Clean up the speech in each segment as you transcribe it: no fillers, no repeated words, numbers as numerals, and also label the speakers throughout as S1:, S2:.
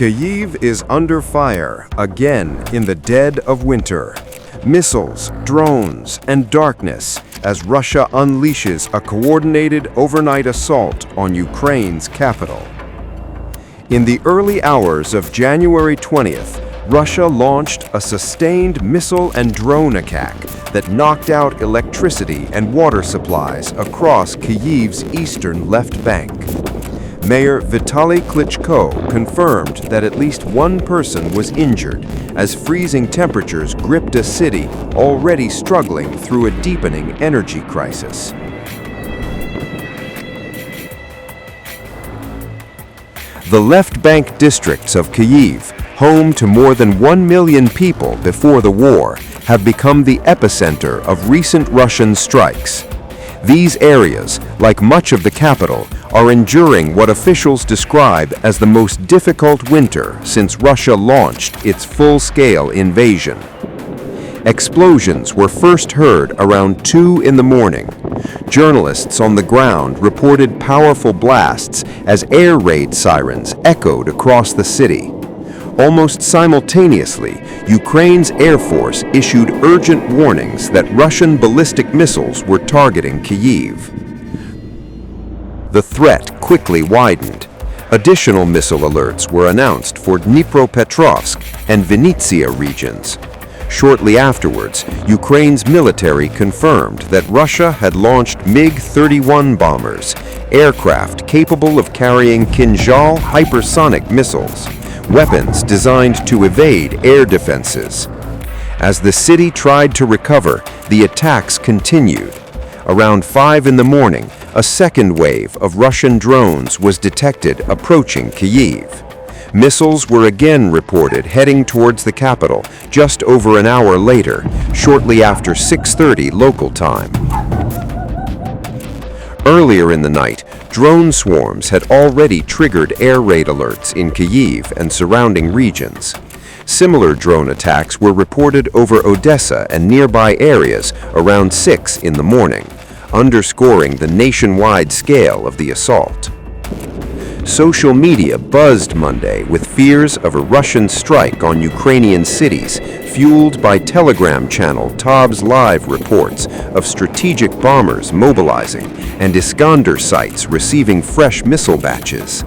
S1: Kyiv is under fire again in the dead of winter. Missiles, drones, and darkness as Russia unleashes a coordinated overnight assault on Ukraine's capital. In the early hours of January 20th, Russia launched a sustained missile and drone attack that knocked out electricity and water supplies across Kyiv's eastern left bank. Mayor Vitaly Klitschko confirmed that at least one person was injured as freezing temperatures gripped a city already struggling through a deepening energy crisis. The left bank districts of Kyiv, home to more than 1 million people before the war, have become the epicenter of recent Russian strikes. These areas, like much of the capital, are enduring what officials describe as the most difficult winter since Russia launched its full-scale invasion. Explosions were first heard around 2 in the morning. Journalists on the ground reported powerful blasts as air raid sirens echoed across the city. Almost simultaneously, Ukraine's Air Force issued urgent warnings that Russian ballistic missiles were targeting Kyiv. The threat quickly widened. Additional missile alerts were announced for Dnipropetrovsk and Vinnytsia regions. Shortly afterwards, Ukraine's military confirmed that Russia had launched MiG 31 bombers, aircraft capable of carrying Kinzhal hypersonic missiles, weapons designed to evade air defenses. As the city tried to recover, the attacks continued. Around 5 in the morning, a second wave of Russian drones was detected approaching Kyiv. Missiles were again reported heading towards the capital just over an hour later, shortly after 6:30 local time. Earlier in the night, drone swarms had already triggered air raid alerts in Kyiv and surrounding regions. Similar drone attacks were reported over Odesa and nearby areas around 6 in the morning, underscoring the nationwide scale of the assault. Social media buzzed Monday with fears of a Russian strike on Ukrainian cities, fueled by Telegram channel Tab's live reports of strategic bombers mobilizing and Iskander sites receiving fresh missile batches.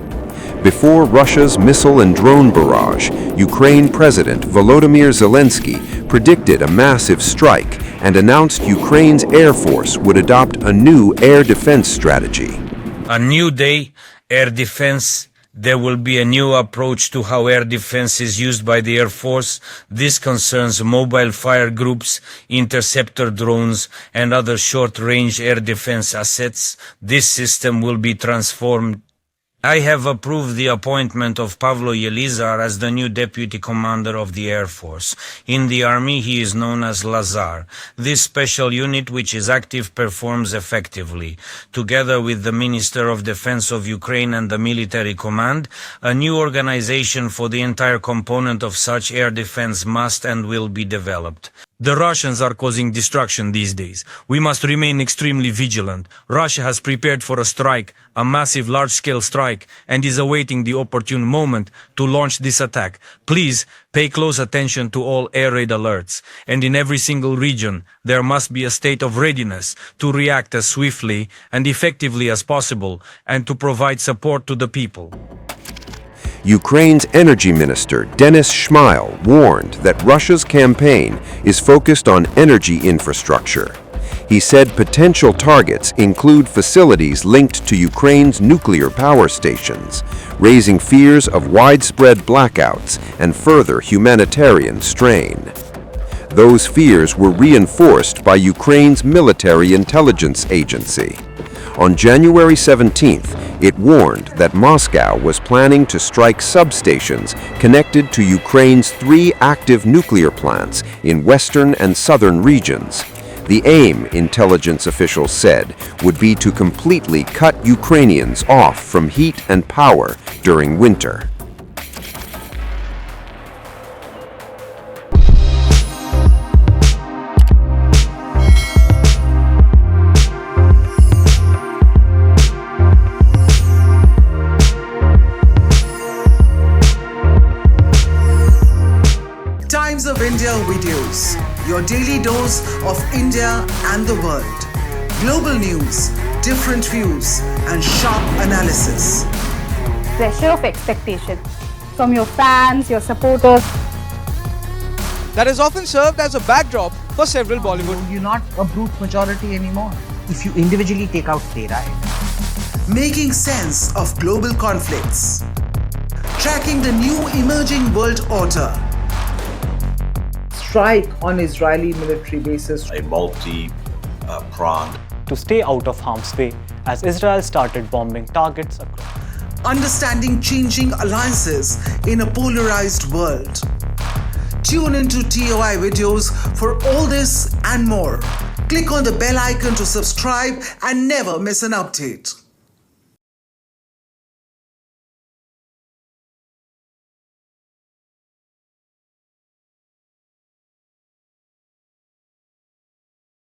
S1: Before Russia's missile and drone barrage, Ukraine President Volodymyr Zelensky predicted a massive strike and announced Ukraine's Air Force would adopt a new air defense strategy.
S2: A new day, air defense. There will be a new approach to how air defense is used by the Air Force. This concerns mobile fire groups, interceptor drones, and other short-range air defense assets. This system will be transformed. I have approved the appointment of Pavlo Yelizar as the new deputy commander of the Air Force. In the army, he is known as Lazar. This special unit, which is active, performs effectively. Together with the Minister of Defense of Ukraine and the military command, a new organization for the entire component of such air defense must and will be developed. The Russians are causing destruction these days. We must remain extremely vigilant. Russia has prepared for a strike, a massive large-scale strike, and is awaiting the opportune moment to launch this attack. Please pay close attention to all air raid alerts, and in every single region, there must be a state of readiness to react as swiftly and effectively as possible and to provide support to the people.
S1: Ukraine's energy minister, Denis Shmyhal, warned that Russia's campaign is focused on energy infrastructure. He said potential targets include facilities linked to Ukraine's nuclear power stations, raising fears of widespread blackouts and further humanitarian strain. Those fears were reinforced by Ukraine's military intelligence agency. On January 17th, it warned that Moscow was planning to strike substations connected to Ukraine's 3 active nuclear plants in western and southern regions. The aim, intelligence officials said, would be to completely cut Ukrainians off from heat and power during winter.
S3: videos, your daily dose of India and the world. Global news, different views, and sharp analysis.
S4: Pressure of expectation from your fans, your supporters.
S5: That is often served as a backdrop for several Bollywood.
S6: You're not a brute majority anymore. If you individually take out Tera,
S3: Making sense of global conflicts. Tracking the new emerging world order.
S6: strike on Israeli military bases.
S7: A multi-pronged
S8: to stay out of harm's way as Israel started bombing targets across.
S3: Understanding changing alliances in a polarized world. Tune into TOI videos for all this and more. Click on the bell icon to subscribe and never miss an update.